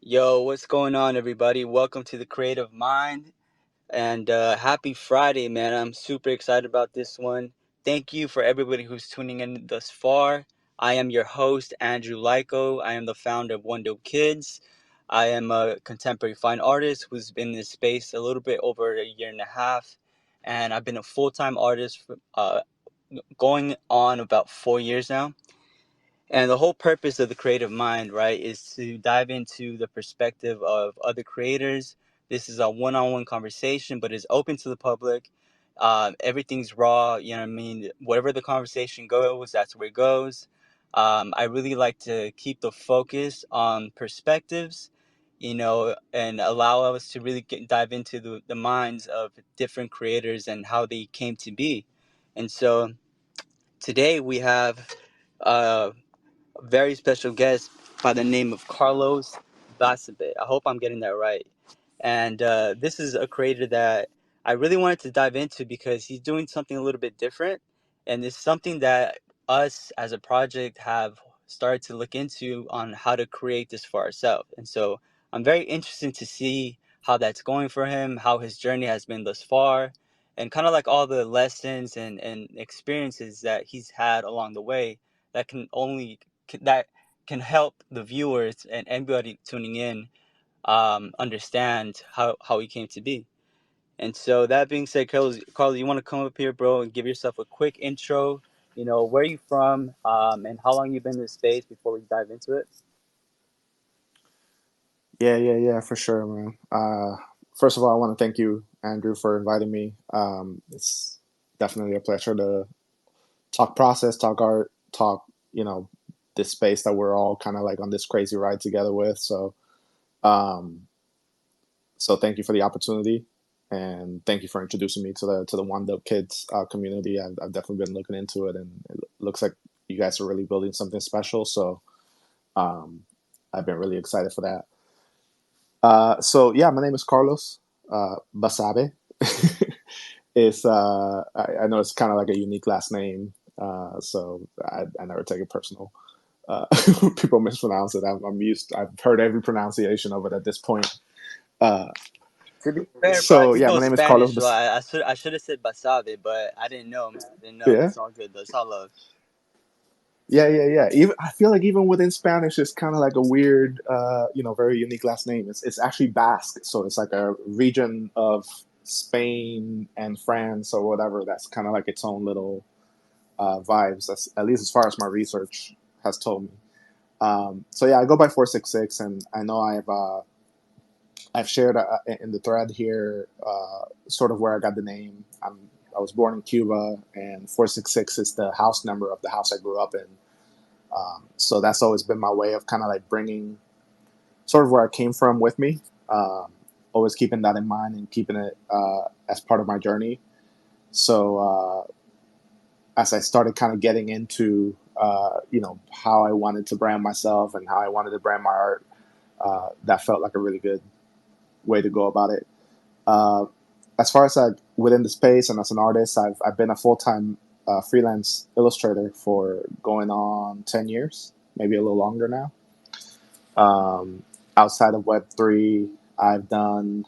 Yo, what's going on, everybody? Welcome to the Creative Mind and happy Friday, man. I'm super excited about this one. Thank you for everybody who's tuning in thus far. I am your host, Andrew Lyko. I am the founder of One Dope Kids. I am a contemporary fine artist who's been in this space a little bit over a year and a half, and I've been a full time artist for, going on about 4 years now. And the whole purpose of the creative mind, right, is to dive into the perspective of other creators. This is a one on one conversation, but it's open to the public. Everything's raw, you know what I mean? Whatever the conversation goes, that's where it goes. I really like to keep the focus on perspectives, and allow us to really dive into the minds of different creators and how they came to be. And so today we have. Uh, a very special guest by the name of Carlos Basabe. I hope I'm getting that right. And this is a creator that I really wanted to dive into because he's doing something a little bit different. And it's something that us as a project have started to look into on how to create this for ourselves. And so I'm very interested to see how that's going for him, how his journey has been thus far, and kind of like all the lessons and experiences that he's had along the way that that can help the viewers and anybody tuning in understand how he came to be. And so that being said, Carlos, you want to come up here, bro, and give yourself a quick intro? Where you from, and how long you been in this space before we dive into it. Yeah, for sure, man. First of all, I want to thank you, Andrew, for inviting me. It's definitely a pleasure to talk process, talk art, talk, you know, this space that we're all kind of like on this crazy ride together with. Um, so thank you for the opportunity, and thank you for introducing me to the One Dope Kids community. I've definitely been looking into it, and it looks like you guys are really building something special. So um, I've been really excited for that. So yeah, my name is Carlos Basabe. I know it's kind of like a unique last name, so I never take it personal. Uh, People mispronounce it. I'm used. I've heard every pronunciation of it at this point. Uh, To be fair, bro, I so do yeah, know my name is Carlos. Spanish, so I should have said Basabe, but I didn't know, man. I didn't know. Yeah, It's all good though. It's all love. yeah. Even I feel like even within Spanish, it's kind of like a weird, very unique last name. It's actually Basque, so it's like a region of Spain and France or whatever. That's kind of like its own little vibes. That's at least as far as my research has told me. So yeah, I go by 466, and I know I've shared in the thread here sort of where I got the name. I was born in Cuba, and 466 is the house number of the house I grew up in. So that's always been my way of kind of like bringing sort of where I came from with me. Um, Always keeping that in mind and keeping it as part of my journey. So as I started kind of getting into how I wanted to brand myself and how I wanted to brand my art, that felt like a really good way to go about it. Uh, as far as within the space and as an artist, I've been a full time freelance illustrator for going on 10 years, maybe a little longer now. Um, Outside of Web3, I've done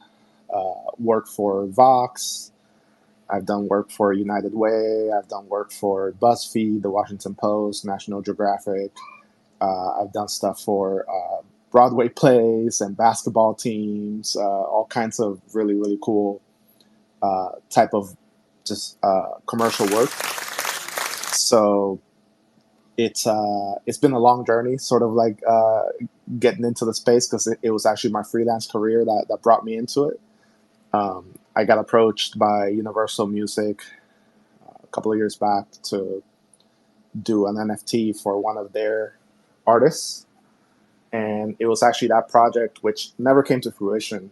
work for Vox. I've done work for United Way. I've done work for BuzzFeed, The Washington Post, National Geographic. I've done stuff for Broadway plays and basketball teams, all kinds of really, really cool type of just commercial work. So it's been a long journey, sort of like getting into the space because it was actually my freelance career that brought me into it. I got approached by Universal Music a couple of years back to do an NFT for one of their artists, and it was actually that project which never came to fruition,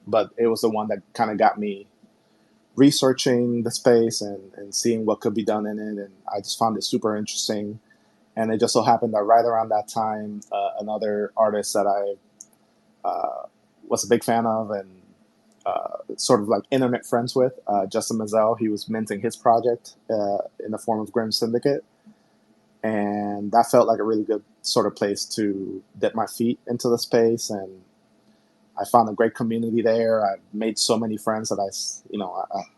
but it was the one that kind of got me researching the space and seeing what could be done in it, and I just found it super interesting. And it just so happened that right around that time, another artist that I was a big fan of and sort of like internet friends with, Justin Mazel, he was minting his project in the form of Grim Syndicate, and that felt like a really good sort of place to dip my feet into the space and I found a great community there. I made so many friends that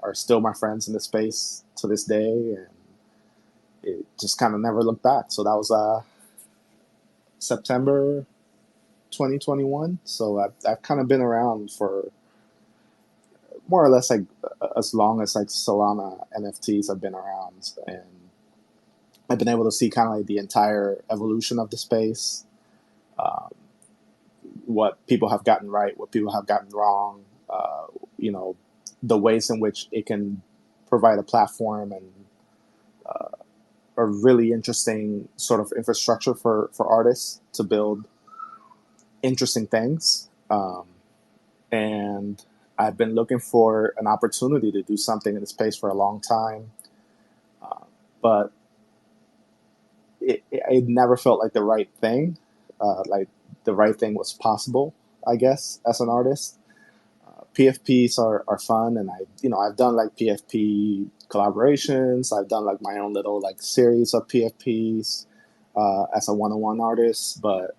are still my friends in the space to this day, and it just kind of never looked back. So that was September 2021. So I've kind of been around for more or less like as long as like Solana NFTs have been around, and I've been able to see kind of like the entire evolution of the space, um, what people have gotten right, what people have gotten wrong, you know, the ways in which it can provide a platform and a really interesting sort of infrastructure for artists to build interesting things. And I've been looking for an opportunity to do something in the space for a long time, but it never felt like the right thing. Like the right thing was possible, I guess, as an artist. PFPs are fun, and I've done like PFP collaborations. I've done like my own little like series of PFPs as a one-on-one artist, but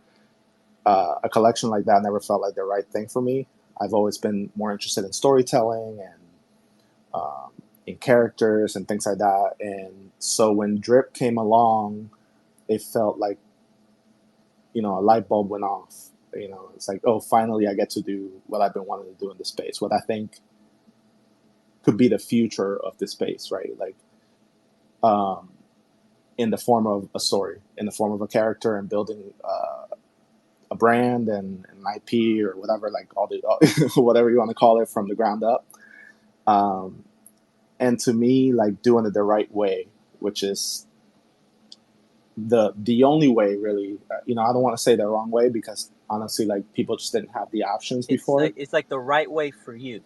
a collection like that never felt like the right thing for me. I've always been more interested in storytelling and um, in characters and things like that. And so when Drip came along, it felt like a light bulb went off. It's like, oh, finally I get to do what I've been wanting to do in the space, what I think could be the future of the space, right? Like, um, in the form of a story, in the form of a character, and building a brand and an IP or whatever, like all the whatever you want to call it, from the ground up. Um, and to me, like doing it the right way, which is the only way, really. I don't want to say the wrong way, because honestly, like people just didn't have the options before. It's like the right way for you,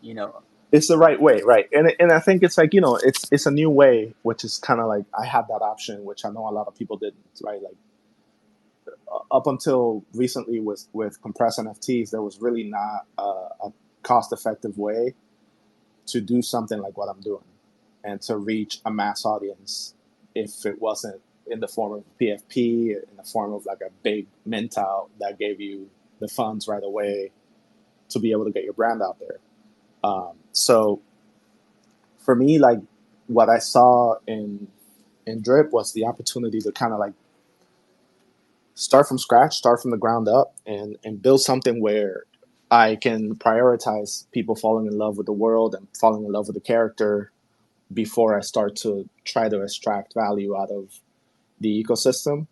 you know. It's the right way, right? And I think it's like it's a new way, which is kind of like I had that option, which I know a lot of people didn't, right? Like up until recently with compressed NFTs, there was really not a cost effective way to do something like what I'm doing and to reach a mass audience if it wasn't in the form of PFP, in the form of like a big mint out that gave you the funds right away to be able to get your brand out there. So for me, like what I saw in Drip was the opportunity to kind of like start from scratch, start from the ground up, and build something where I can prioritize people falling in love with the world and falling in love with the character before I start to try to extract value out of the ecosystem,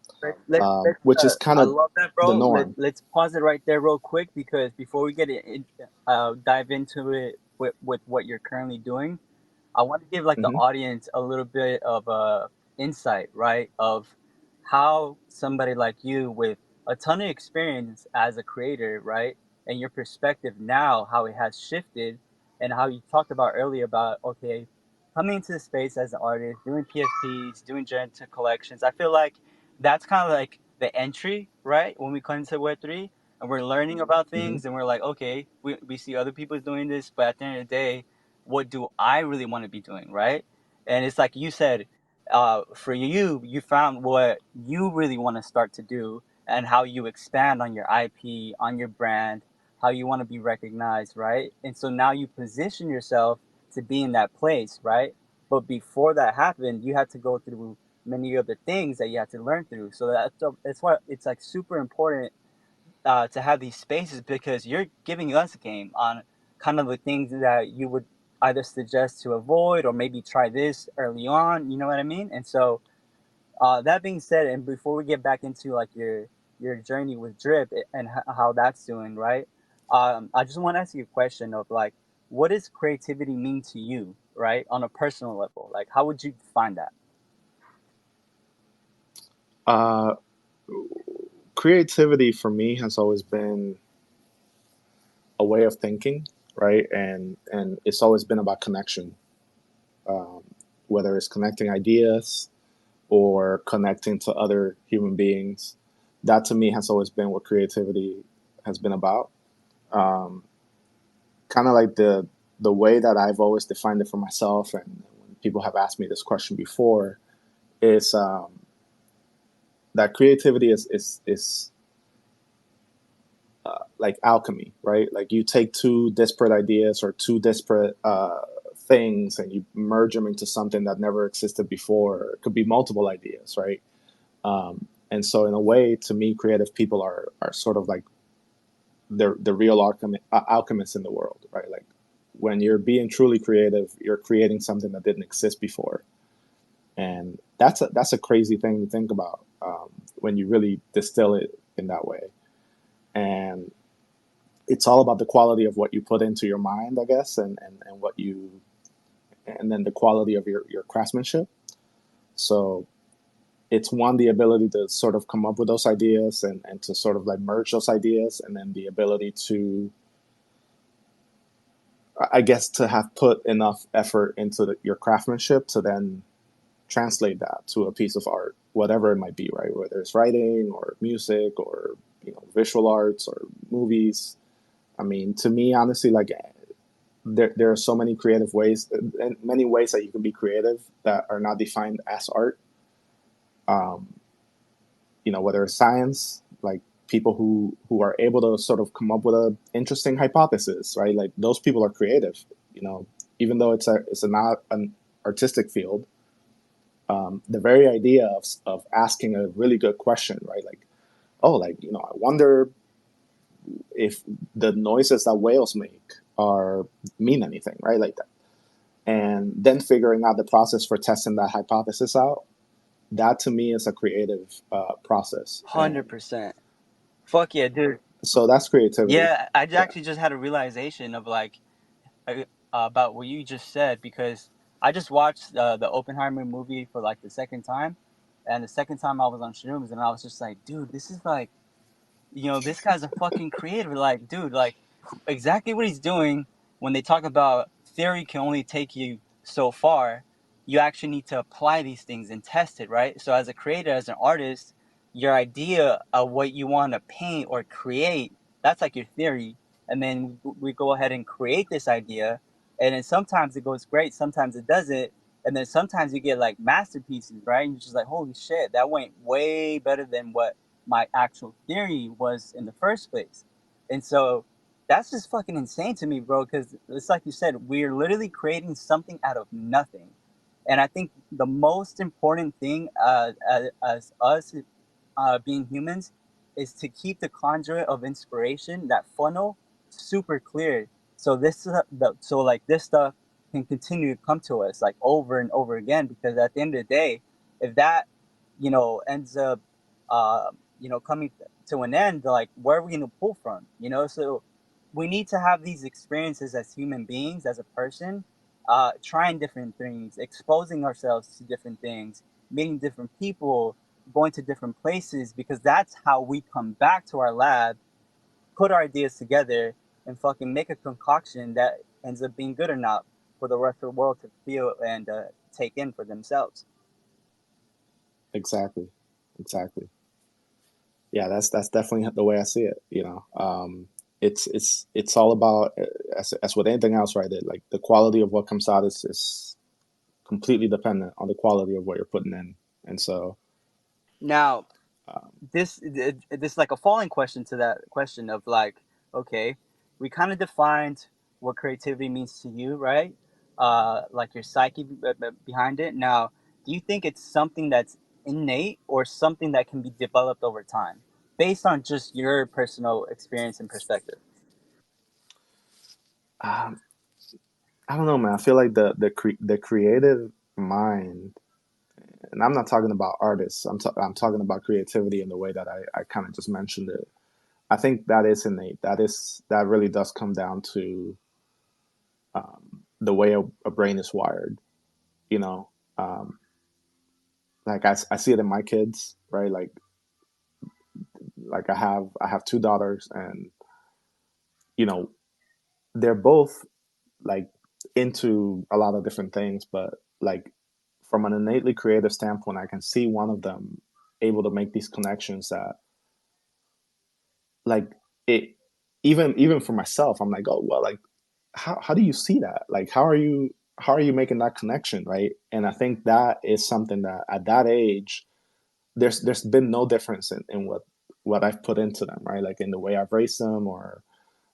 Let's which is kind I of love that, the bro. norm. Let's pause it right there real quick, because before we dive into it with what you're currently doing, I want to give like the Hmm. audience a little bit of insight, right? Of how somebody like you with a ton of experience as a creator, right? And your perspective now, how it has shifted, and how you talked about earlier about, okay, coming into the space as an artist, doing PSPs, doing gentle collections. I feel like that's kind of like the entry, right? When we come into Web3 and we're learning about Hmm. things, and we're like, okay, we see other people doing this, but at the end of the day, what do I really want to be doing, right? And it's like you said, for you, you found what you really want to start to do, and how you expand on your IP, on your brand, how you want to be recognized, right? And so now you position yourself to be in that place, right? But before that happened, you had to go through many other things that you had to learn through. So that's why it's like super important to have these spaces, because you're giving us a game on kind of the things that you would either suggest to avoid, or maybe try this early on. You know what I mean? And so that being said, and before we get back into like your journey with Drip and how that's doing, right? I just want to ask you a question of like, what does creativity mean to you, right? On a personal level, like how would you define that? Uh, Creativity for me has always been a way of thinking, right? And it's always been about connection, um, whether it's connecting ideas or connecting to other human beings. That to me has always been what creativity has been about. Um, Kind of like the way that I've always defined it for myself, and when people have asked me this question before, is that creativity is like alchemy, right? Like you take two disparate ideas or two disparate things and you merge them into something that never existed before. It could be multiple ideas, right? And so, in a way, to me, creative people are sort of like the real alchemists in the world, right? Like when you're being truly creative, you're creating something that didn't exist before, and that's a crazy thing to think about when you really distill it in that way. And it's all about the quality of what you put into your mind, I guess, and what you and then the quality of your craftsmanship. So it's one, the ability to sort of come up with those ideas and to sort of like merge those ideas, and then the ability to, I guess, to have put enough effort into your craftsmanship to then translate that to a piece of art, whatever it might be, right? Whether it's writing or music or visual arts or movies. I mean, to me, honestly, like there are so many creative ways and many ways that you can be creative that are not defined as art. Um, whether it's science, like people who are able to sort of come up with a interesting hypothesis, right? Like those people are creative, you know, even though it's not an artistic field. The very idea of asking a really good question, right? Like, oh, like, I wonder if the noises that whales make are mean anything, right? Like that. And then figuring out the process for testing that hypothesis out, that to me is a creative process. And 100%. Fuck yeah, dude. so that's creativity. Yeah, I Yeah. actually just had a realization of like uh, about what you just said because I just watched the Oppenheimer movie for like the second time, and the second time I was on shrooms, and I was just like, dude, this is like, this guy's a fucking creator. Like, dude, like exactly what he's doing when they talk about theory can only take you so far. You actually need to apply these things and test it, right? So, as a creator, as an artist, your idea of what you want to paint or create, that's like your theory. And then we go ahead and create this idea. And then sometimes it goes great, sometimes it doesn't. And then sometimes you get like masterpieces, right? And you're just like, holy shit, that went way better than what my actual theory was in the first place. And so that's just fucking insane to me, bro, because it's like you said, we're literally creating something out of nothing. And I think the most important thing as us being humans is to keep the conduit of inspiration, that funnel, super clear. So so like this stuff can continue to come to us like over and over again. Because at the end of the day, if that ends up coming to an end, like where are we going to pull from? So we need to have these experiences as human beings, as a person, trying different things, exposing ourselves to different things, meeting different people, going to different places, because that's how we come back to our lab, put our ideas together, and fucking make a concoction that ends up being good or not for the rest of the world to feel and take in for themselves. Exactly. Exactly. Yeah, that's definitely the way I see it. It's all about as with anything else, right? Like the quality of what comes out is completely dependent on the quality of what you're putting in, and so Now, um, this like a following question to that question of like, okay, we kind of defined what creativity means to you, right? Like your psyche behind it. Now, do you think it's something that's innate or something that can be developed over time based on just your personal experience and perspective? um, I don't know, man. I feel like the creative mind, and I'm not talking about artists. I'm talking about creativity in the way that I kind of just mentioned it. I think that is innate. That really does come down to the way a brain is wired. You know, um, like I see it in my kids, right? Like I have two daughters, and you know they're both like into a lot of different things, but like from an innately creative standpoint, I can see one of them able to make these connections that like it even for myself, I'm like, oh well, like how do you see that? Like how are you making that connection, right? And I think that is something that at that age there's been no difference in what what I've put into them, right? Like in the way I've raised them, or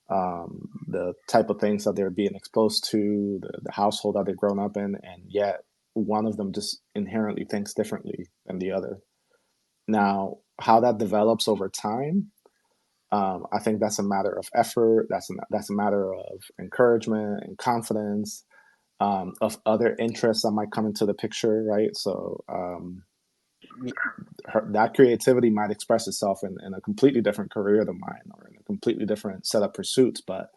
the type of things that they're being exposed to, the household that they've grown up in, and yet one of them just inherently thinks differently than the other. Now, how that develops over time, I think that's a matter of effort. That's a matter of encouragement and confidence, of other interests that might come into the picture, right? So that creativity might express itself in a completely different career than mine, or in a completely different set of pursuits. But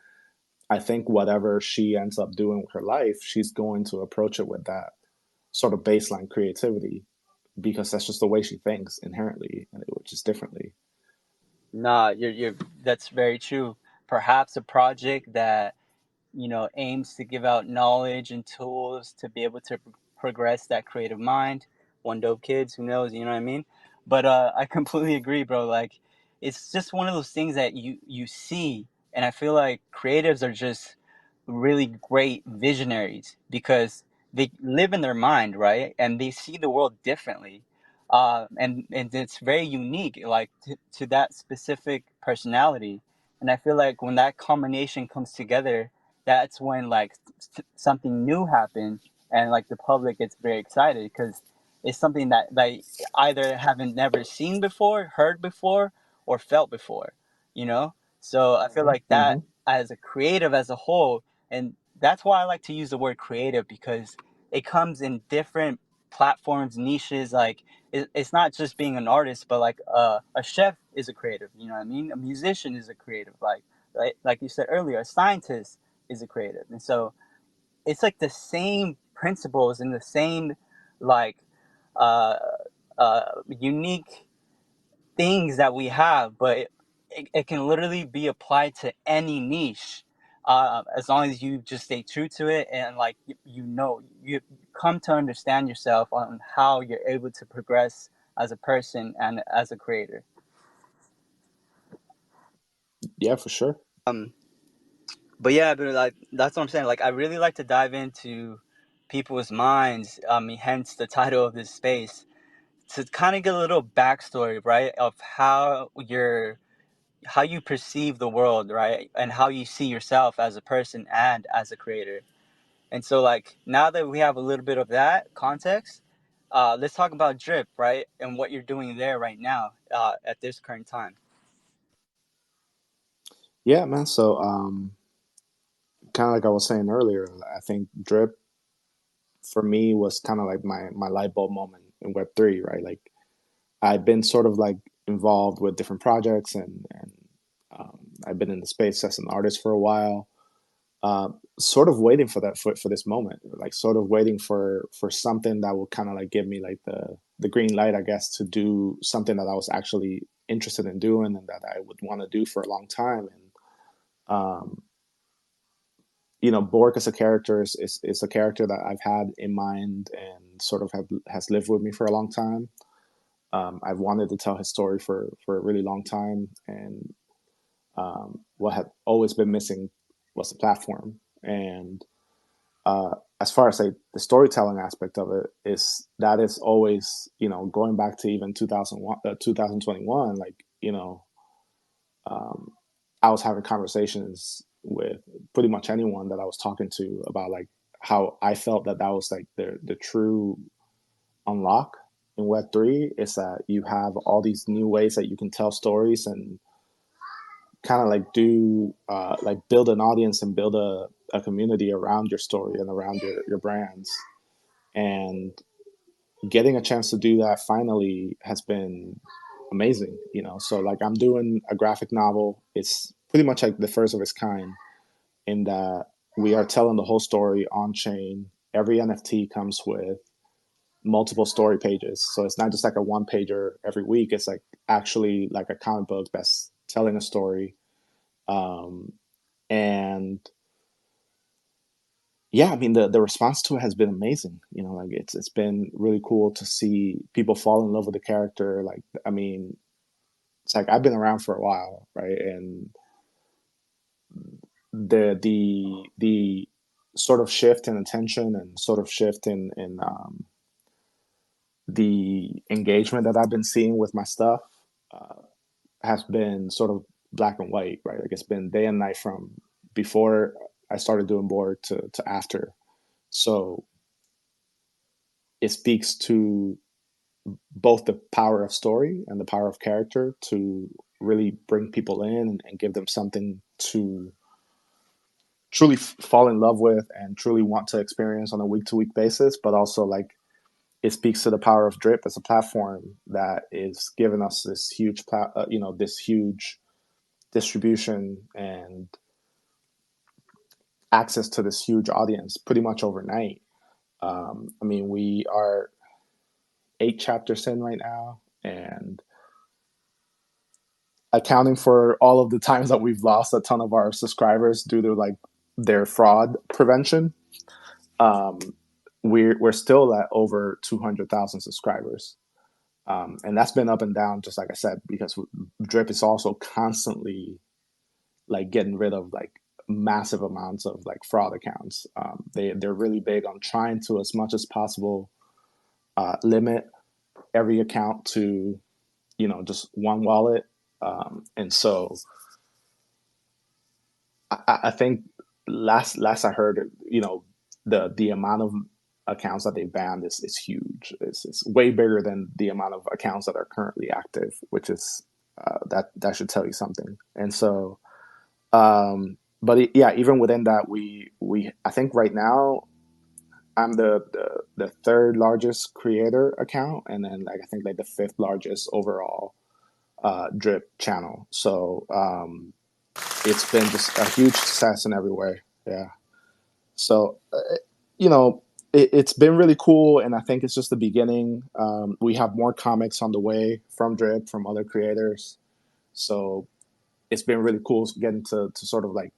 I think whatever she ends up doing with her life, she's going to approach it with that sort of baseline creativity, because that's just the way she thinks inherently, which is differently. Nah, you're that's very true. Perhaps a project that aims to give out knowledge and tools to be able to progress that creative mind. One dope kids, who knows? You know what I mean? But I completely agree, bro. Like, it's just one of those things that you see, and I feel like creatives are just really great visionaries because they live in their mind, right? And they see the world differently. And it's very unique, like to that specific personality. And I feel like when that combination comes together, that's when like something new happens, and like the public gets very excited because it's something that they either haven't never seen before, heard before, or felt before. You know, so I feel like that Mm-hmm. as a creative as a whole, and that's why I like to use the word creative because it comes in different platforms, niches. Like it's not just being an artist, but like a chef is a creative. You know what I mean? A musician is a creative. Like you said earlier, a scientist is a creative. And so it's like the same principles and the same like uh, unique things that we have, but it can literally be applied to any niche, as long as you just stay true to it, and like you come to understand yourself on how you're able to progress as a person and as a creator. Yeah, for sure. Um, but yeah, but like that's what I'm saying. Like I really like to dive into people's minds. I mean, hence the title of this space, to kind of get a little backstory, right, of how you perceive the world, right, and how you see yourself as a person and as a creator. And so, like now that we have a little bit of that context, let's talk about Drip, right, and what you're doing there right now at this current time. Yeah, man. So, kind of like I was saying earlier, I think drip for me was kind of like my light bulb moment in Web3, right? Like I've been sort of like involved with different projects, and I've been in the space as an artist for a while, sort of waiting for for this moment, like sort of waiting for something that will kind of like give me like the green light, I guess, to do something that I was actually interested in doing and that I would want to do for a long time. And um, Borg as a character is a character that I've had in mind and sort of has lived with me for a long time. I've wanted to tell his story for a really long time, and what had always been missing was the platform. And as far as like the storytelling aspect of it, is always, going back to even 2001, 2021, like, um, I was having conversations with pretty much anyone that I was talking to about like how I felt that that was like the true unlock in Web3, is that you have all these new ways that you can tell stories and kind of like do like build an audience and build a community around your story and around your brands. And getting a chance to do that finally has been amazing. So like I'm doing a graphic novel. It's pretty much like the first of its kind in that we are telling the whole story on chain. Every NFT comes with multiple story pages, so it's not just like a one pager every week. It's like actually like a comic book that's telling a story. Um, and yeah, I mean the response to it has been amazing. Like it's been really cool to see people fall in love with the character. Like, I mean, it's like I've been around for a while, right? And the sort of shift in attention and sort of shift in the engagement that I've been seeing with my stuff, has been sort of black and white, right? Like it's been day and night from before I started doing board to after. So it speaks to both the power of story and the power of character to really bring people in and give them something to truly fall in love with and truly want to experience on a week to week basis, but also like it speaks to the power of Drip as a platform that is giving us this huge, this huge distribution and access to this huge audience pretty much overnight. I mean, we are 8 chapters in right now, and accounting for all of the times that we've lost a ton of our subscribers due to like their fraud prevention, um, we're still at over 200,000 subscribers. And that's been up and down, just like I said, because Drip is also constantly like getting rid of like massive amounts of like fraud accounts. They're really big on trying to, as much as possible, limit every account to just one wallet. And so I think last I heard, the amount of accounts that they banned is huge. It's way bigger than the amount of accounts that are currently active, which is that should tell you something. And so, yeah, even within that, we I think right now I'm the third largest creator account, and then like I think like the fifth largest overall drip channel. So it's been just a huge success in every way. Yeah. So you know, it's been really cool, and I think it's just the beginning. We have more comics on the way from Drip, from other creators. So it's been really cool getting to sort of like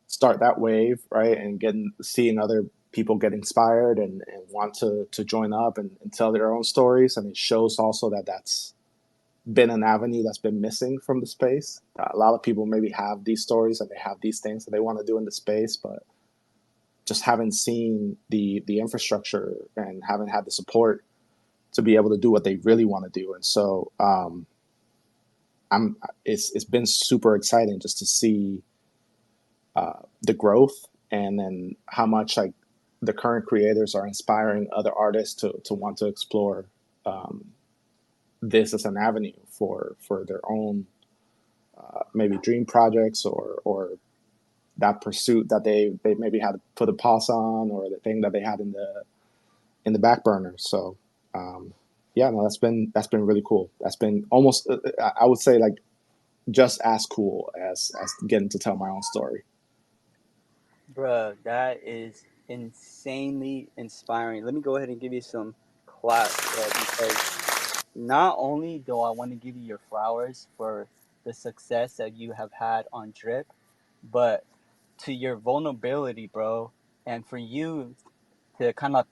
start that wave, right? And getting seeing other people get inspired and want to join up and tell their own stories. And it shows also that that's been an avenue that's been missing from the space. A lot of people maybe have these stories and they have these things that they want to do in the space, but just haven't seen the infrastructure and haven't had the support to be able to do what they really want to do. And so I'm it's been super exciting just to see the growth and then how much like the current creators are inspiring other artists to want to explore um, this as an avenue for their own maybe dream projects or that pursuit that they maybe had to put a pause on or the thing that they had in the back burner. So um, yeah, no, that's been really cool. That's been almost I would say like just as cool as getting to tell my own story. Bruh, that is insanely inspiring. Let me go ahead and give you some claps, bro, because not only do I want to give you your flowers for the success that you have had on Drip, but to your vulnerability, bro, and for you to kind of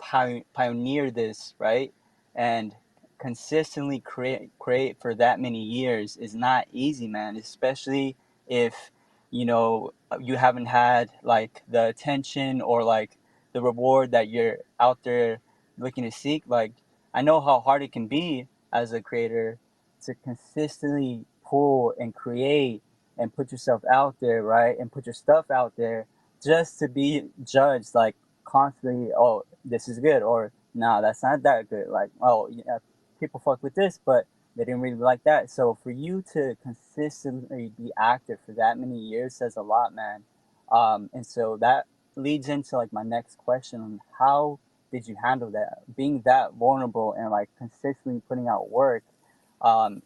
pioneer this, right? And consistently create for that many years is not easy, man. Especially if you haven't had like the attention or like the reward that you're out there looking to seek. Like I know how hard it can be as a creator to consistently pull and create and put yourself out there, right? And put your stuff out there just to be judged like constantly, oh, this is good, or nah, that's not that good. Like, oh, yeah, people fuck with this, but they didn't really like that. So for you to consistently be active for that many years says a lot, man. And so that leads into like my next question on how did you handle that, being that vulnerable and like consistently putting out work,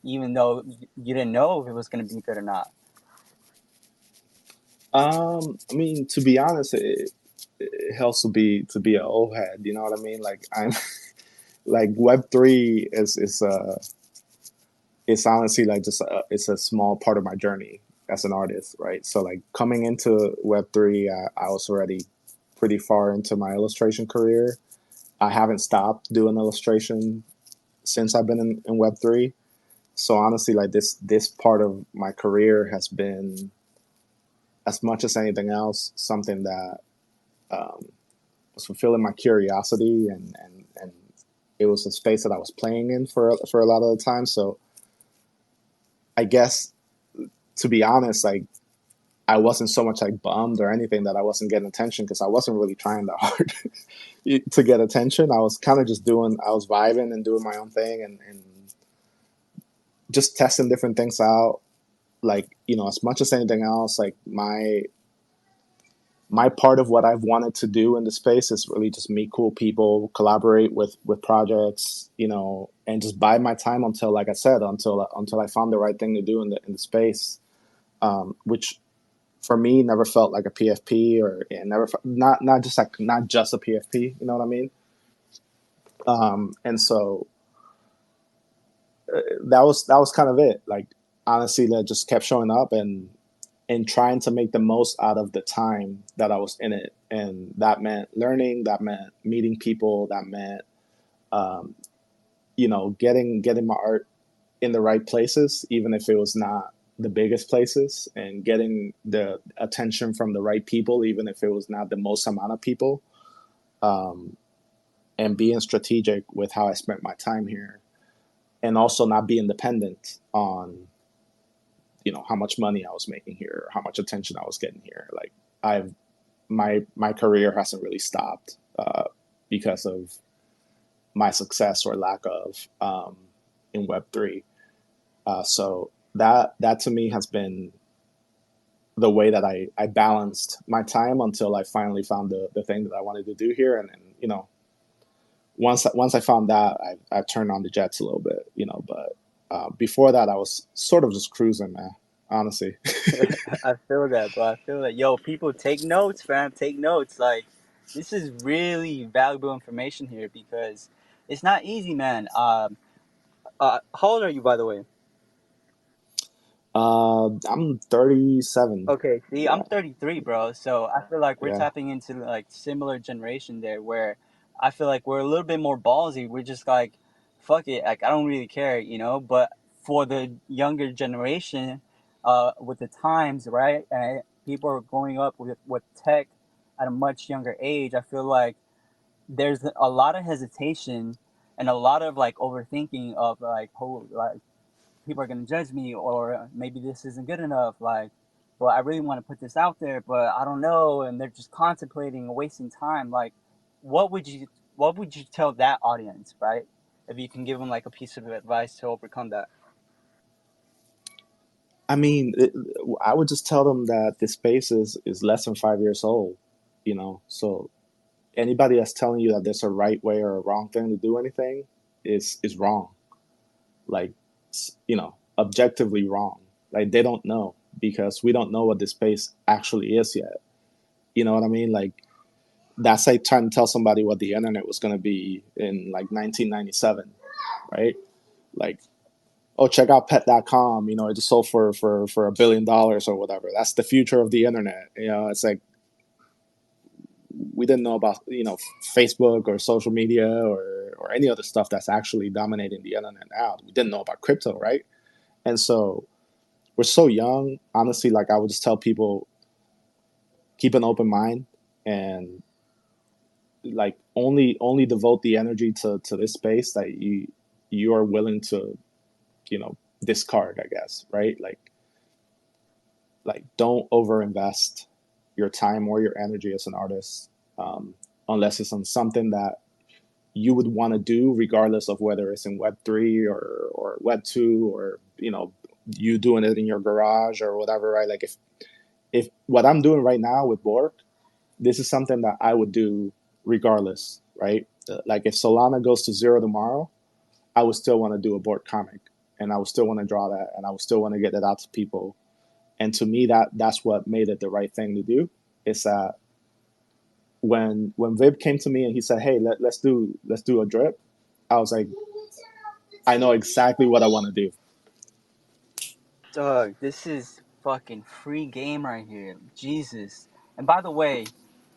even though you didn't know if it was going to be good or not. I mean, to be honest, it helps to be an old head. You know what I mean? Like I'm like Web3 is it's honestly like just it's a small part of my journey as an artist, right? So like coming into Web3, I was already pretty far into my illustration career. I haven't stopped doing illustration since I've been in Web3. So honestly, like this part of my career has been, as much as anything else, something that um, was fulfilling my curiosity and it was a space that I was playing in for a lot of the time. So I guess to be honest, like I wasn't so much like bummed or anything that I wasn't getting attention because I wasn't really trying that hard to get attention. I was kind of just doing, I was vibing and doing my own thing and just testing different things out. Like, you know, as much as anything else, like my part of what I've wanted to do in the space is really just meet cool people, collaborate with projects, you know, and just bide my time until, like I said, until I found the right thing to do in the space, which for me never felt like a PFP or it never not just like not just a PFP. You know what I mean? And so that was kind of it. Like honestly, that just kept showing up and trying to make the most out of the time that I was in it. And that meant learning, that meant meeting people, that meant, um, you know, getting my art in the right places, even if it was not the biggest places, and getting the attention from the right people, even if it was not the most amount of people, um, and being strategic with how I spent my time here, and also not being dependent on, you know, how much money I was making here, or how much attention I was getting here. Like I've my career hasn't really stopped because of my success or lack of in Web3. So that to me has been the way that I balanced my time until I finally found the thing that I wanted to do here. And then, you know, once I found that, I turned on the jets a little bit, you know. But before that, I was sort of just cruising, man. Honestly. I feel that, bro. I feel that. Yo, people take notes, fam. Take notes. Like, this is really valuable information here because it's not easy, man. How old are you, by the way? I'm 37. Okay, see, I'm Yeah, 33, bro. So I feel like we're yeah. tapping into like similar generation there, where I feel like we're a little bit more ballsy. We're just like, fuck it, like I don't really care, you know. But for the younger generation, with the times, right, and people are growing up with tech at a much younger age. I feel like there's a lot of hesitation and a lot of like overthinking of like, oh, like people are going to judge me or maybe this isn't good enough, like, well, I really want to put this out there but I don't know, and they're just contemplating and wasting time. Like, what would you what would you tell that audience, right, if you can give them like a piece of advice to overcome that? I mean, I would just tell them that this space is less than 5 years old, you know. So anybody that's telling you that there's a right way or a wrong thing to do anything is wrong. Like, you know, objectively wrong. Like they don't know because we don't know what this space actually is yet. You know what I mean? Like that's like trying to tell somebody what the internet was going to be in like 1997, right? Like, oh, check out pet.com, you know, it just sold for $1 billion or whatever. That's the future of the internet. You know, it's like we didn't know about, you know, Facebook or social media or any other stuff that's actually dominating the internet now. We didn't know about crypto, right? And so we're so young. Honestly, like I would just tell people, keep an open mind and like only devote the energy to this space that you are willing to, you know, discard, I guess, right? Like don't overinvest your time or your energy as an artist, unless it's on something that you would want to do regardless of whether it's in Web3 or Web2, or you know, you doing it in your garage or whatever, right? Like if what I'm doing right now with Bork, this is something that I would do regardless, right? Like if Solana goes to zero tomorrow, I would still want to do a Bork comic, and I would still want to draw that, and I would still want to get it out to people. And to me, that's what made it the right thing to do. Is that when Vib came to me and he said, "Hey, let's do a drip," I was like, I know exactly what I want to do. Doug, this is fucking free game right here, Jesus. And by the way,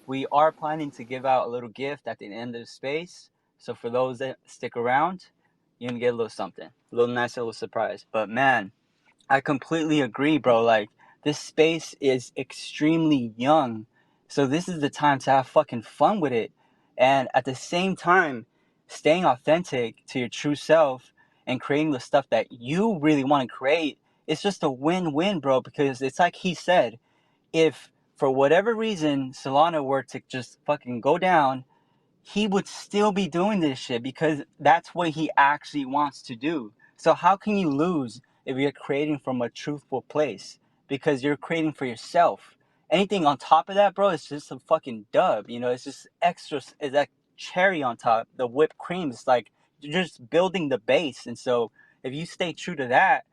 we are planning to give out a little gift at the end of the space, so for those that stick around, you're gonna get a little something, a little nice little surprise. But man, I completely agree, bro. Like, this space is extremely young. So this is the time to have fucking fun with it. And at the same time, staying authentic to your true self and creating the stuff that you really want to create it's just a win-win, bro, because it's like he said, if for whatever reason Solana were to just fucking go down, he would still be doing this shit because that's what he actually wants to do. So how can you lose if you're creating from a truthful place? Because you're creating for yourself. Anything on top of that, bro, is just a fucking dub. You know, it's just extra. It's that cherry on top, the whipped cream. It's like you're just building the base. And so if you stay true to that,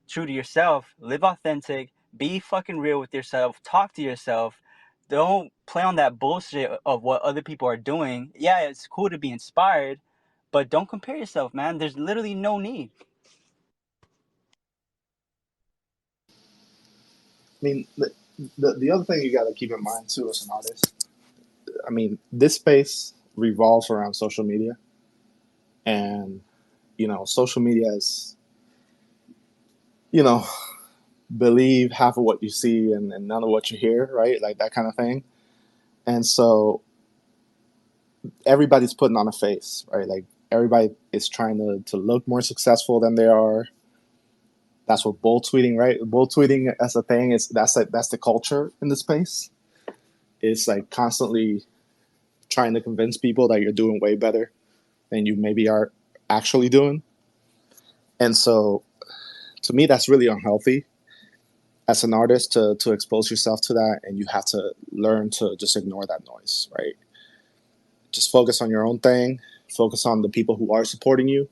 true to yourself, live authentic, be fucking real with yourself, talk to yourself, don't play on that bullshit of what other people are doing. Yeah, it's cool to be inspired, but don't compare yourself, man. There's literally no need. I mean, the other thing you got to keep in mind too as an artist, I mean, this space revolves around social media, and social media is, you know, believe half of what you see and none of what you hear, right? Like that kind of thing. And so everybody's putting on a face, right? Like everybody is trying to look more successful than they are. That's what bull tweeting, right? Bull tweeting as a thing is that's the culture in the space. It's like constantly trying to convince people that you're doing way better than you maybe are actually doing. And so to me that's really unhealthy as an artist to expose yourself to that, and you have to learn to just ignore that noise, right? Just focus on your own thing, focus on the people who are supporting you,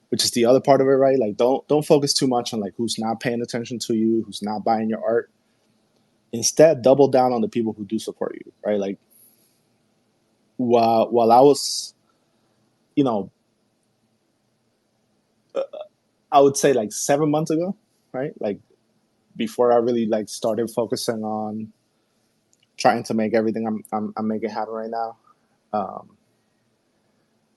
which is the other part of it, right? Like don't focus too much on like who's not paying attention to you, who's not buying your art. Instead, double down on the people who do support you, right? Like while I was, you know, I would say like 7 months ago, right? Like before I really like started focusing on trying to make everything I'm making happen right now. Um,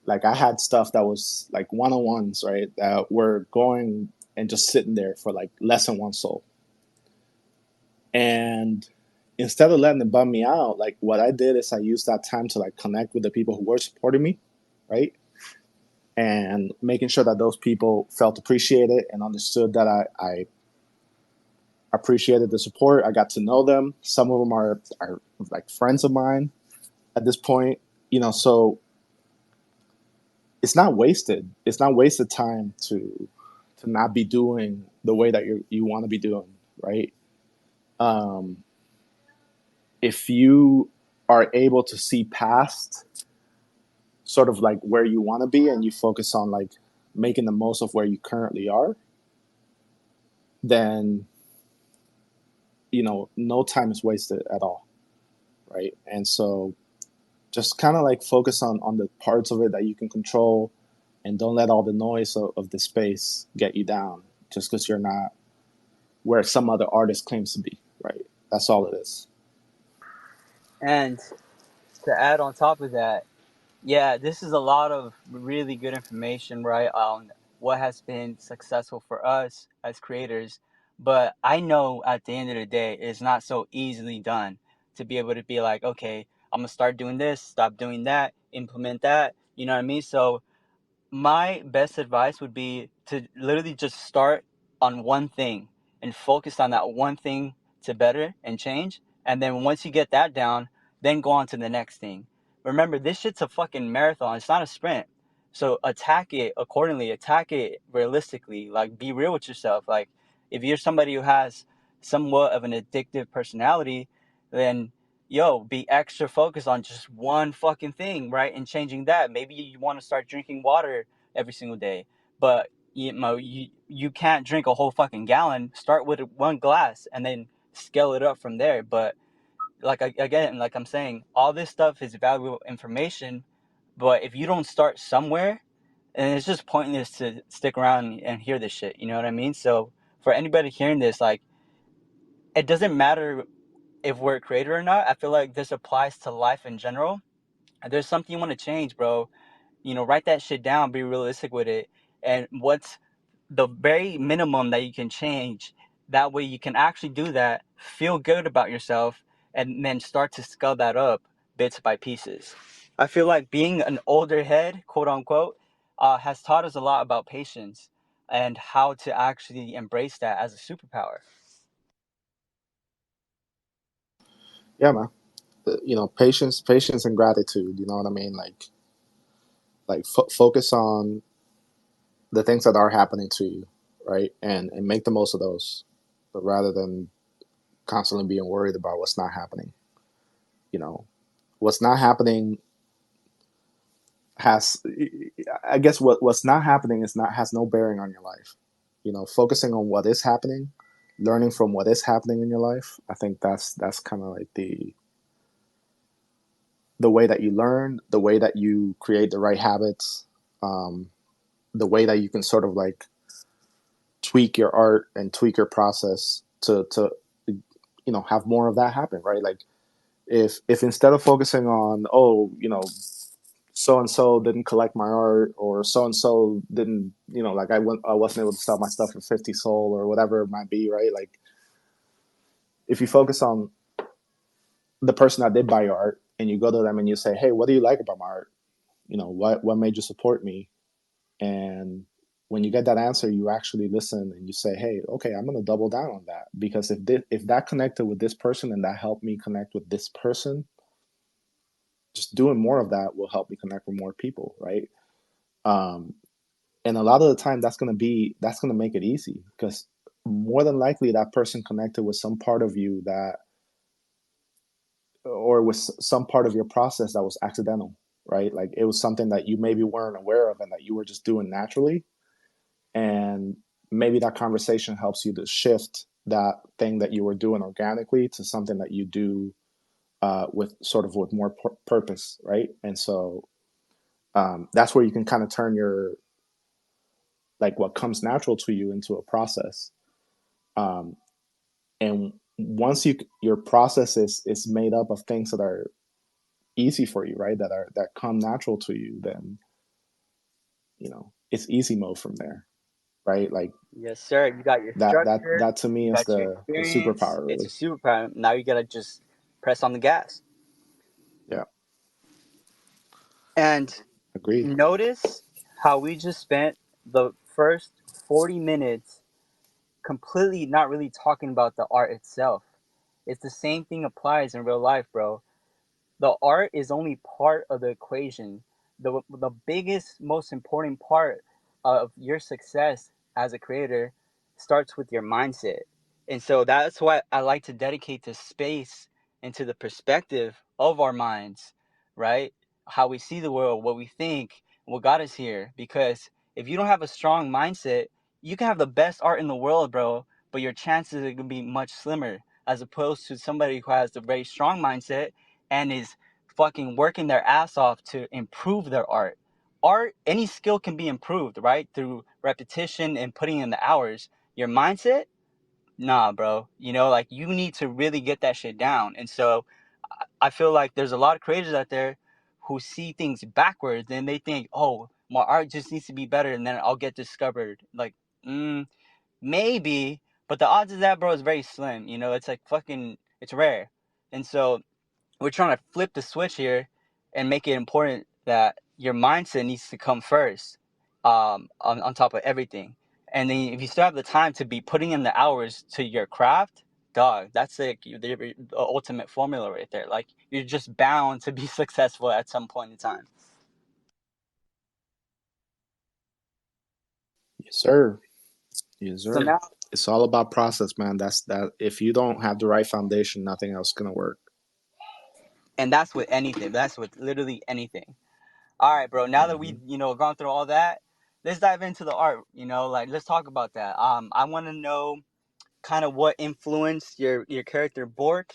like I had stuff that was like one on ones, right? That were going and just sitting there for like less than one soul. And instead of letting it bum me out, like what I did is I used that time to like connect with the people who were supporting me, right? And making sure that those people felt appreciated and understood that I appreciated the support. I got to know them. Some of them are like friends of mine at this point, so it's not wasted. It's not wasted time to not be doing the way that you want to be doing, right? Um, if you are able to see past sort of like where you want to be and you focus on like making the most of where you currently are, then no time is wasted at all, right? And so just kind of like focus on the parts of it that you can control, and don't let all the noise of the space get you down just because you're not where some other artist claims to be, right? That's all it is. And to add on top of that, yeah, this is a lot of really good information, right, on what has been successful for us as creators. But I know at the end of the day, it's not so easily done to be able to be like, okay, I'm gonna start doing this, stop doing that, implement that. You know what I mean? So my best advice would be to literally just start on one thing and focus on that one thing to better and change. And then once you get that down, then go on to the next thing. Remember, this shit's a fucking marathon. It's not a sprint. So attack it accordingly, attack it realistically. Like, be real with yourself. Like, if you're somebody who has somewhat of an addictive personality, then be extra focused on just one fucking thing, right? And changing that. Maybe you want to start drinking water every single day, but you can't drink a whole fucking gallon. Start with one glass and then scale it up from there. But again, like I'm saying, all this stuff is valuable information, but if you don't start somewhere, and it's just pointless to stick around and hear this shit. You know what I mean? So for anybody hearing this, like, it doesn't matter if we're a creator or not. I feel like this applies to life in general. If there's something you want to change, bro, write that shit down, be realistic with it. And what's the very minimum that you can change? That way you can actually do that, feel good about yourself, and then start to scale that up bits by pieces. I feel like being an older head, quote unquote, has taught us a lot about patience. and how to actually embrace that as a superpower. Yeah, man. Patience and gratitude. You know what I mean? Like focus on the things that are happening to you, right? And make the most of those, but rather than constantly being worried about what's not happening. You know, what's not happening has, I guess, what's not happening is not has no bearing on your life. You know, focusing on what is happening, learning from what is happening in your life. I think that's kind of like the way that you learn, the way that you create the right habits, um, the way that you can sort of like tweak your art and tweak your process to have more of that happen, right? Like if instead of focusing on, oh, so and so didn't collect my art, or so and so didn't, like I wasn't able to sell my stuff for 50 soul or whatever it might be, right? Like if you focus on the person that did buy your art and you go to them and you say, hey, what do you like about my art? What made you support me? And when you get that answer, you actually listen and you say, hey, okay, I'm going to double down on that, because if that connected with this person and that helped me connect with this person, just doing more of that will help me connect with more people, right? um, and a lot of the time that's going to make it easy, because more than likely that person connected with some part of you that, or with some part of your process that was accidental, right? Like it was something that you maybe weren't aware of and that you were just doing naturally. And maybe that conversation helps you to shift that thing that you were doing organically to something that you do with more purpose, right? And so that's where you can kind of turn your, like, what comes natural to you into a process. um, and once your process is made up of things that are easy for you, right, that come natural to you, then it's easy mode from there, right? Like Yes, sir. You got your that structure, that to you me is got your the experience. superpower, It's a really. superpower. Now you gotta just press on the gas. Yeah, And agreed. notice how we just spent the first 40 minutes completely not really talking about the art itself. It's the same thing applies in real life, bro. The art is only part of the equation. The biggest, most important part of your success as a creator starts with your mindset. And so that's why I like to dedicate this space into the perspective of our minds, right? How we see the world, what we think, what got us here. Because if you don't have a strong mindset, you can have the best art in the world, bro, but your chances are gonna be much slimmer as opposed to somebody who has a very strong mindset and is fucking working their ass off to improve their art. Art, any skill can be improved, right? Through repetition and putting in the hours. Your mindset, nah, bro. Like you need to really get that shit down. And so I feel like there's a lot of creators out there who see things backwards and they think, oh, my art just needs to be better and then I'll get discovered. Like, maybe, but the odds of that, bro, is very slim. It's like fucking, it's rare. And so we're trying to flip the switch here and make it important that your mindset needs to come first, on top of everything. And then if you still have the time to be putting in the hours to your craft, dog, that's like the ultimate formula right there. Like you're just bound to be successful at some point in time. Yes, sir. Yes, So sir. now, It's all about process, man. That's that. If you don't have the right foundation, nothing else is gonna work. and that's with anything. That's with literally anything. All right, bro. Now that we, Hmm. gone through all that, let's dive into the art. Like let's talk about that. I want to know kind of what influenced your character Bork.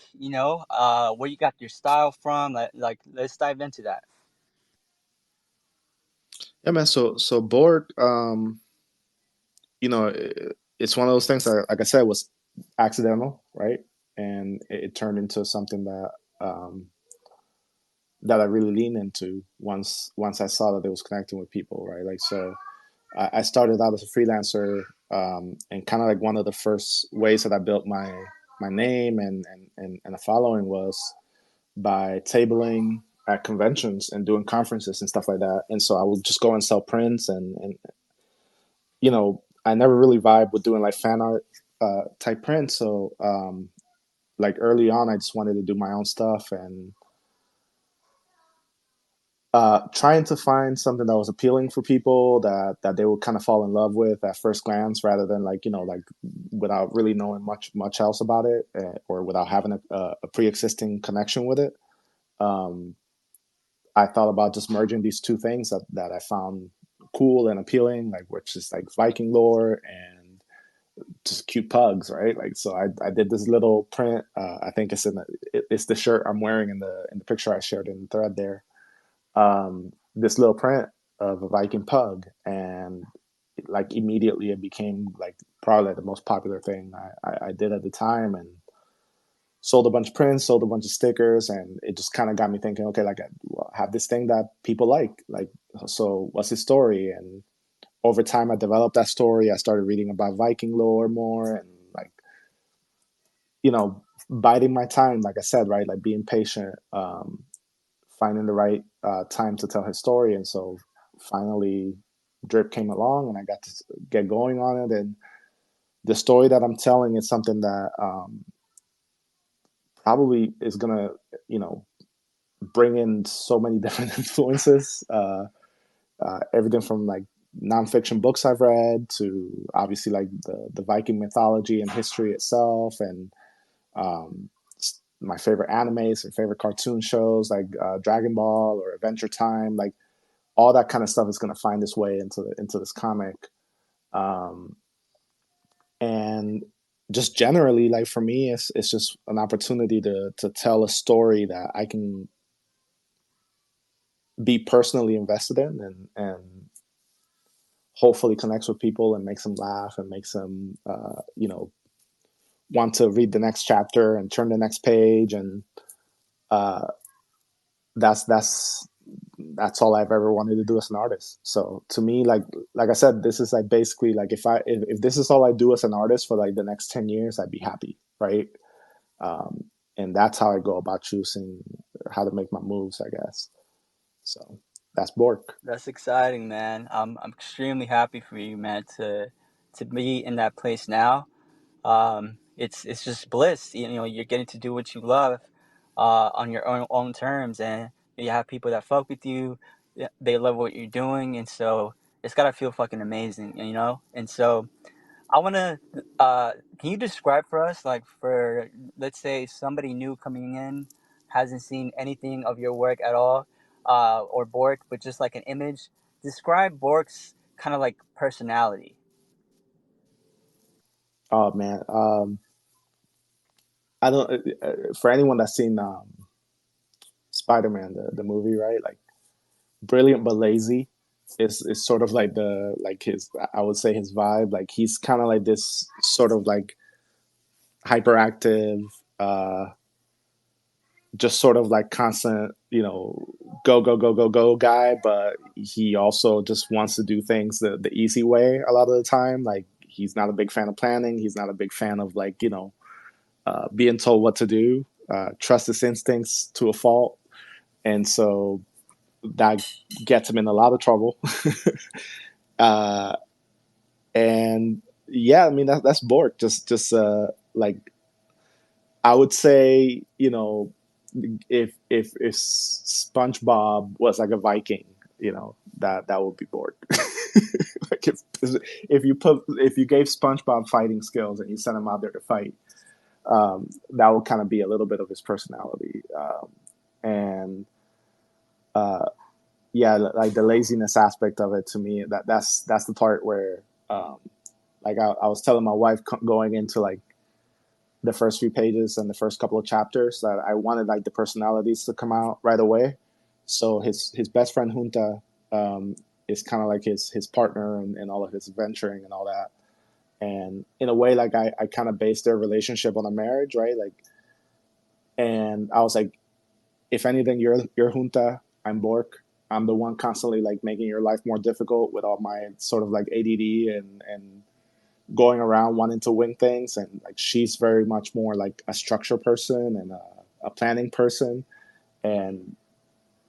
Where you got your style from. Like let's dive into that. Yeah, man. So board. It's one of those things that, like I said, was accidental, right? And it turned into something um, that I really leaned into once I saw that it was connecting with people, right? Like, so I started out as a freelancer, and kind of like one of the first ways that I built my name and a following was by tabling at conventions and doing conferences and stuff like that. And so I would just go and sell prints, and you know I never really vibe with doing like fan art type print. So like early on, I just wanted to do my own stuff and trying to find something that was appealing for people that they would kind of fall in love with at first glance, rather than like like without really knowing much else about it, or without having a pre-existing connection with it. Um, I thought about just merging these two things that I found cool and appealing, like which is like Viking lore and just cute pugs, right? Like, so I did this little print. I think it's the shirt I'm wearing in the picture I shared in the thread there. This little print of a Viking pug, and like immediately it became like probably the most popular thing I did at the time, and sold a bunch of prints, sold a bunch of stickers, and it just kind of got me thinking, okay, like I have this thing that people like, so what's his story? And over time, I developed that story. I started reading about Viking lore more, and like biding my time, like I said, right, like being patient, finding the right time to tell his story. And so finally, Drip came along, and I got to get going on it. And the story that I'm telling is something that probably is gonna, you know, bring in so many different influences. Everything from like nonfiction books I've read to obviously like the Viking mythology and history itself, and um, my favorite animes and favorite cartoon shows like Dragon Ball or Adventure Time. Like all that kind of stuff is going to find its way into this comic. Um, and just generally, like for me, it's just an opportunity to tell a story that I can be personally invested in, and hopefully connects with people and makes them laugh and makes them want to read the next chapter and turn the next page. And uh, that's all I've ever wanted to do as an artist. So to me, like I said, this is like basically like if this is all I do as an artist for like the next 10 years, I'd be happy, right? um, and that's how I go about choosing how to make my moves, I guess. So that's Bork. That's exciting, man. I'm extremely happy for you, man, to be in that place now. It's just bliss. You're getting to do what you love, on your own terms, and you have people that fuck with you. They love what you're doing, and so it's gotta feel fucking amazing, And so I wanna, can you describe for us, like, for, let's say, somebody new coming in, hasn't seen anything of your work at all, or Bork, but just like an image. Describe Bork's kind of like personality. Oh man, I don't. For anyone that's seen Spider-Man, the movie, right? Like brilliant but lazy is sort of like his, I would say, his vibe. Like he's kind of like this sort of like hyperactive, uh, just sort of like constant, go go go go go guy. But he also just wants to do things the easy way a lot of the time. Like he's not a big fan of planning. He's not a big fan of like being told what to do. Trust his instincts to a fault, and so that gets him in a lot of trouble. uh, and yeah, I mean that's Bork. Just like I would say, if SpongeBob was like a Viking, that would be Bork. Like if you gave SpongeBob fighting skills and you sent him out there to fight, that would kind of be a little bit of his personality. And yeah, like the laziness aspect of it to me, that's the part where, um, like I was telling my wife going into like the first few pages and the first couple of chapters that I wanted like the personalities to come out right away. So his best friend Junta, is kind of like his partner and all of his adventuring and all that. And in a way, like I kind of based their relationship on a marriage, right? Like, and I was like, if anything, you're Junta, I'm Bork. I'm the one constantly like making your life more difficult with all my sort of like ADD and going around wanting to win things. And like she's very much more like a structure person and a planning person. And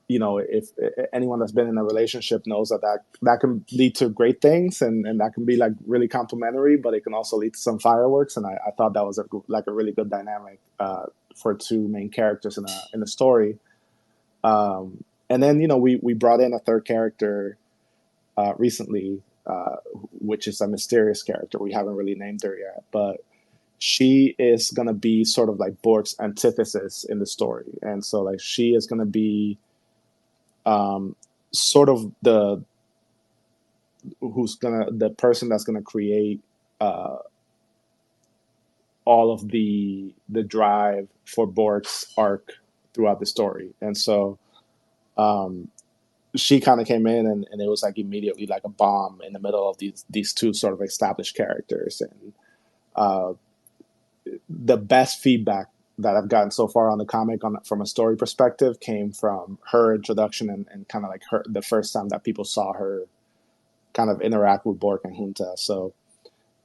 if anyone that's been in a relationship knows that can lead to great things, and that can be like really complimentary, but it can also lead to some fireworks. And I thought that was like a really good dynamic for two main characters in a story. And then we brought in a third character recently, which is a mysterious character. We haven't really named her yet, but she is gonna be sort of like Bork's antithesis in the story, and so like she is gonna be um, sort of the person that's gonna create uh, all of the drive for Bork's arc throughout the story, and so um, she kind of came in, and it was like immediately like a bomb in the middle of these two sort of established characters. And uh, the best feedback that I've gotten so far on the comic from a story perspective came from her introduction, and kind of like her the first time that people saw her kind of interact with Bork and Junta. So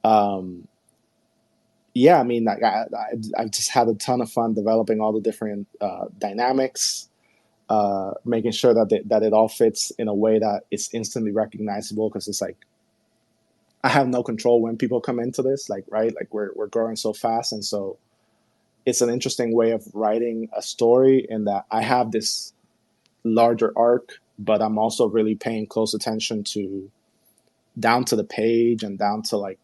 um, yeah, I mean, like I've just had a ton of fun developing all the different dynamics, making sure that it all fits in a way that it's instantly recognizable, because it's like I have no control when people come into this, like, right, like we're growing so fast, and so it's an interesting way of writing a story in that I have this larger arc, but I'm also really paying close attention to down to the page and down to like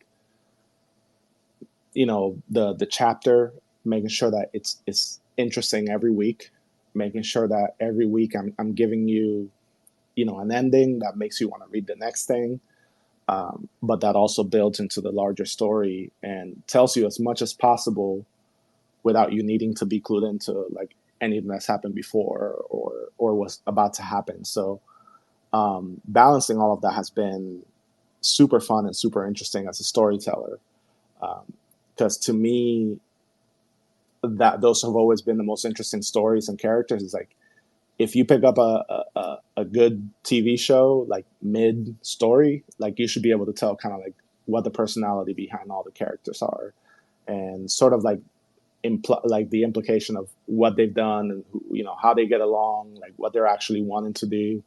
the chapter, making sure that it's interesting every week, making sure that every week I'm giving you an ending that makes you want to read the next thing, but that also builds into the larger story and tells you as much as possible without you needing to be clued into like anything that's happened before or was about to happen. So balancing all of that has been super fun and super interesting as a storyteller, because to me that those have always been the most interesting stories and characters. Is like if you pick up a good TV show like mid story, like you should be able to tell kind of like what the personality behind all the characters are, and sort of like like the implication of what they've done, and how they get along, like what they're actually wanting to do.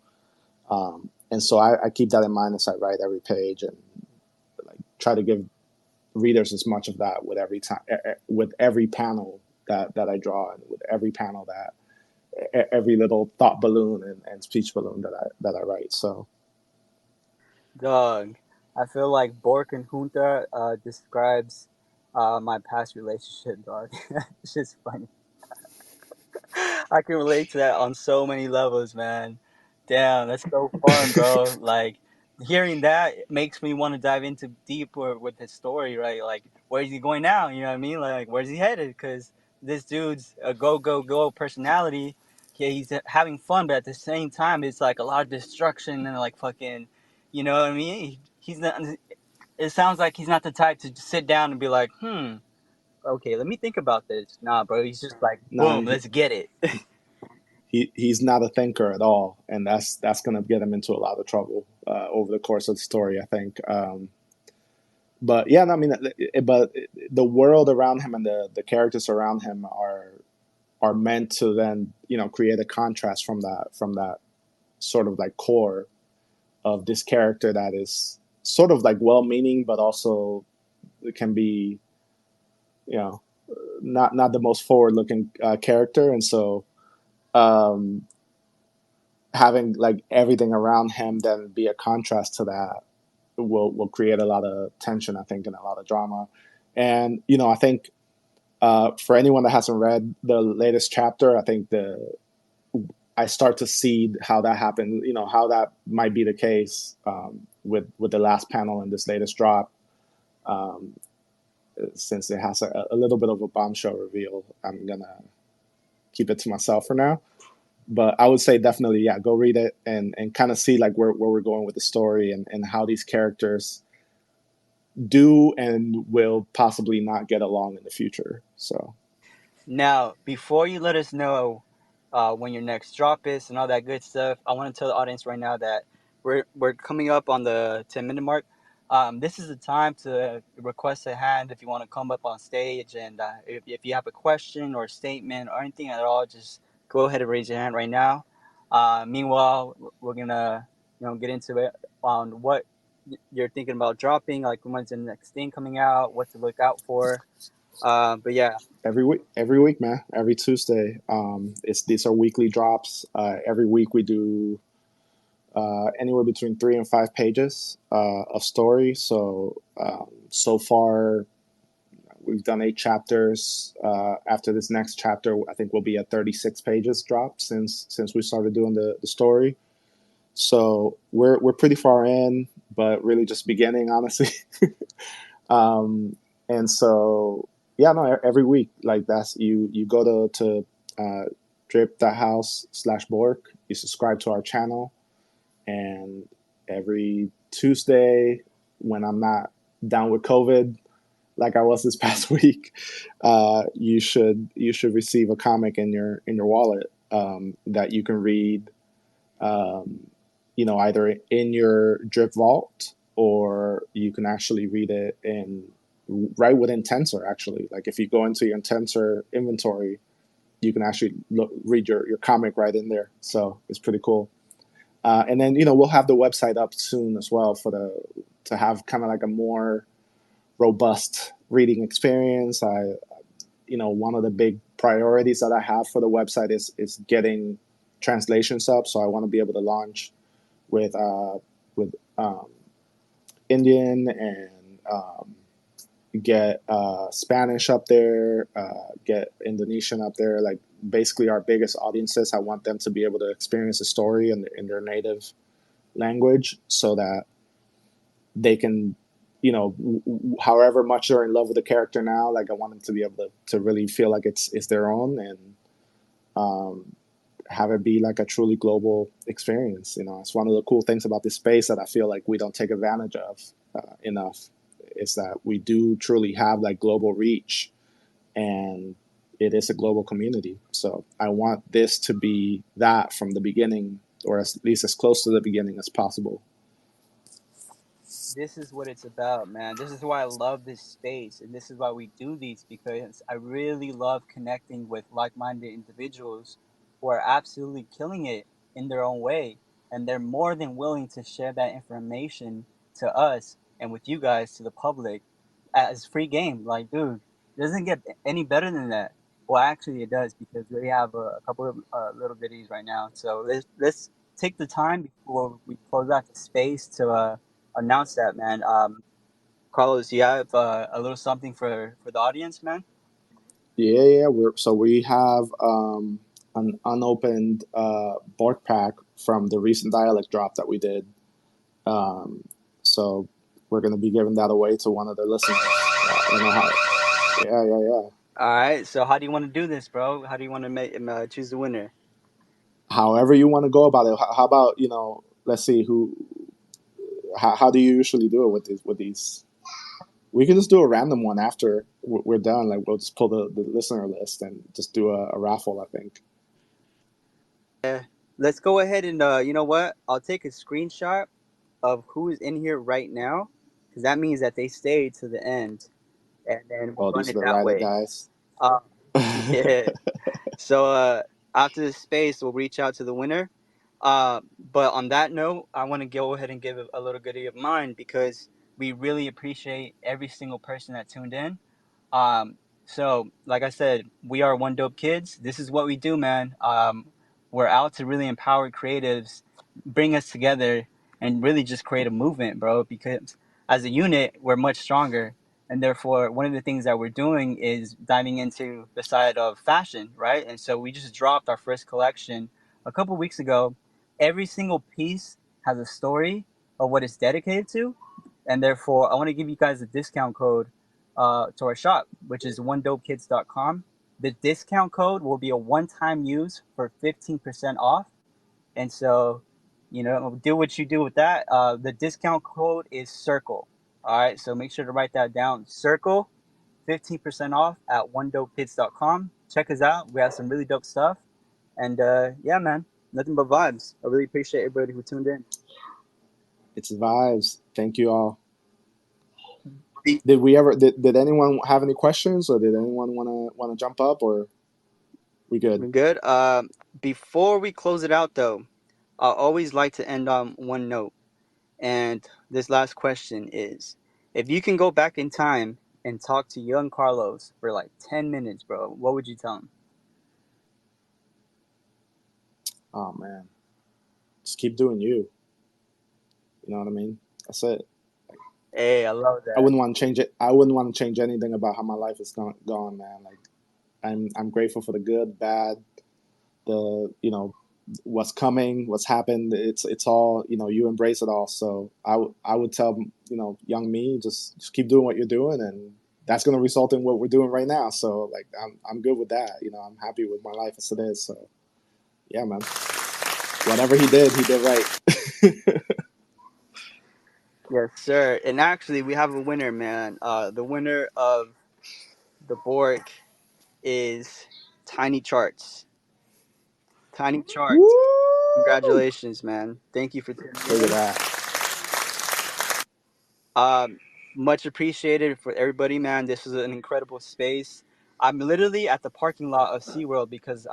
And so I keep that in mind as I write every page, and like try to give readers as much of that with every time, with every panel that I draw, and with every panel that every little thought balloon and speech balloon that I write. So Dog, I feel like Bork and Junta describes my past relationship, dog. It's just funny. I can relate to that on so many levels, man. Damn, that's so fun, bro. Like hearing that makes me want to dive into deeper with his story, right? Like, where's he going now? You know what I mean? Like, where's he headed? Because this dude's a go go go personality. Yeah, he's having fun, but at the same time, it's like a lot of destruction and like fucking, you know what I mean? He's not. It sounds like he's not the type to just sit down and be like, okay, let me think about this. Nah, bro, he's just like, nah, boom, let's get it. he's not a thinker at all, and that's going to get him into a lot of trouble over the course of the story, I think. But yeah, no, I mean, but the world around him and the characters around him are meant to then create a contrast from that sort of like core of this character that is sort of like well-meaning, but also it can be you know not the most forward-looking character, and so um, having like everything around him then be a contrast to that will create a lot of tension, I think, and a lot of drama. And I think for anyone that hasn't read the latest chapter, I think I start to see how that happened. How that might be the case with the last panel in this latest drop. Um, since it has a little bit of a bombshell reveal, I'm gonna keep it to myself for now. But I would say definitely, yeah, go read it and kind of see like where we're going with the story, and how these characters do and will possibly not get along in the future. So Now, before you let us know when your next drop is and all that good stuff, I want to tell the audience right now that we're coming up on the 10-minute mark. This is the time to request a hand if you want to come up on stage, and if you have a question or a statement or anything at all, just go ahead and raise your hand right now. Meanwhile, we're gonna get into it on what you're thinking about dropping, like when's the next thing coming out, what to look out for. But yeah, Every week, man. Every Tuesday. It's these are weekly drops. Every week we do anywhere between 3 and 5 pages of story. So so far we've done 8 chapters. After this next chapter, I think we'll be at 36 pages dropped since we started doing the story. So we're pretty far in, but really just beginning, honestly. um, and so yeah, no, every week like that's you go to drip.house/bork. You subscribe to our channel, and every Tuesday when I'm not down with COVID, like I was this past week, you should receive a comic in your wallet that you can read, um, either in your drip vault, or you can actually read it in right within Tensor. Actually, like if you go into your Tensor inventory, you can actually read your comic right in there. So it's pretty cool. And then we'll have the website up soon as well to have kind of like a more robust reading experience. One of the big priorities that I have for the website is getting translations up. So I want to be able to launch with with Indian, and get Spanish up there, get Indonesian up there. Like basically our biggest audiences, I want them to be able to experience a story in their native language, so that they can, however much they're in love with the character now, like I want them to be able to really feel like it's their own, and um, have it be like a truly global experience. It's one of the cool things about this space that I feel like we don't take advantage of enough, is that we do truly have like global reach, and it is a global community. So I want this to be that from the beginning, or at least as close to the beginning as possible. this is what it's about, man. This is why I love this space, and this is why we do these, because I really love connecting with like-minded individuals who are absolutely killing it in their own way, and they're more than willing to share that information to us and with you guys, to the public, as free game. Like, dude, it doesn't get any better than that. Well, actually, it does, because we have a couple of little videos right now. So let's take the time before we close out the space to announce that, man. Carlos, you have a little something for the audience, man. Yeah. We have an unopened Bork pack from the recent dialect drop that we did. Um, so we're gonna be giving that away to one of their listeners. I don't know how. Yeah. All right. So how do you want to do this, bro? How do you want to make choose the winner? However you want to go about it. How about let's see who. How do you usually do it with these? We can just do a random one after we're done. Like we'll just pull the listener list and just do a raffle. I think. Yeah. Let's go ahead and you know what? I'll take a screenshot of who is in here right now, because that means that they stayed to the end, and then we'll Oh, run these are it the that right way. guys. Uh, yeah. So after the space, we'll reach out to the winner. But on that note, I want to go ahead and give a little goodie of mine, because we really appreciate every single person that tuned in. So like I said, we are One Dope Kids. This is what we do, man. We're out to really empower creatives, bring us together, and really just create a movement, bro. Because as a unit, we're much stronger, and therefore, one of the things that we're doing is diving into the side of fashion, right? And so we just dropped our first collection a couple weeks ago. Every single piece has a story of what it's dedicated to, and therefore, I want to give you guys a discount code to our shop, which is onedopekids.com. The discount code will be a one-time use for 15% off. And so, do what you do with that. The discount code is Circle. All right, so make sure to write that down. Circle, 15% off at onedopekids.com. Check us out. We have some really dope stuff. And yeah, man, nothing but vibes. I really appreciate everybody who tuned in. It's vibes. Thank you all. Did anyone have any questions, or did anyone wanna jump up, or We good. We're good. Before we close it out, though, I always like to end on one note. And this last question is, if you can go back in time and talk to young Carlos for like 10 minutes, bro, what would you tell him? Oh man, just keep doing you. You know what I mean? That's it. Hey, I love I that. wouldn't want to change it. I wouldn't want to change anything about how my life is gone, man. Like I'm grateful for the good, bad, the what's coming, what's happened. It's all you embrace it all. So I would tell young me, just keep doing what you're doing, and that's going to result in what we're doing right now. So like I'm good with that. I'm happy with my life as it is. So yeah, man. Whatever he did right. Yes, sir. And actually, we have a winner, man. The winner of the Borg is Tiny Charts. Tiny Charts. Woo! Congratulations, man. Thank you for tuning Look at in. that. Um, Much appreciated for everybody, man. This was an incredible space. I'm literally at the parking lot of SeaWorld because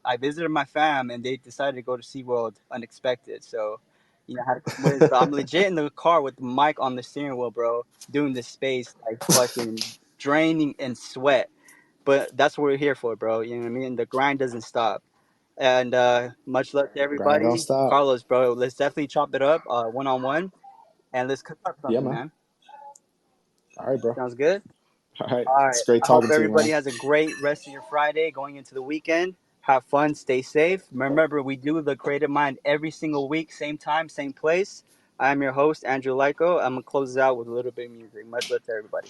I visited my fam and they decided to go to SeaWorld unexpected. So, I had to come with. So I'm legit in the car with the mic on the steering wheel, bro, doing this space like fucking draining in sweat. But that's what we're here for, bro. You know what I mean? The grind doesn't stop. And much love to Grind don't everybody. stop. Carlos, bro, let's definitely chop it up one on one and let's cook up Yeah, something, man. man. All right, bro. Sounds good? All right. All It's right. great I hope talking to you, everybody man. has a great rest of your Friday going into the weekend. Have fun, stay safe. Remember, we do the Creative Mind every single week, same time, same place. I'm your host, Andrew Lyko. I'm going to close it out with a little bit of music. Much love to everybody.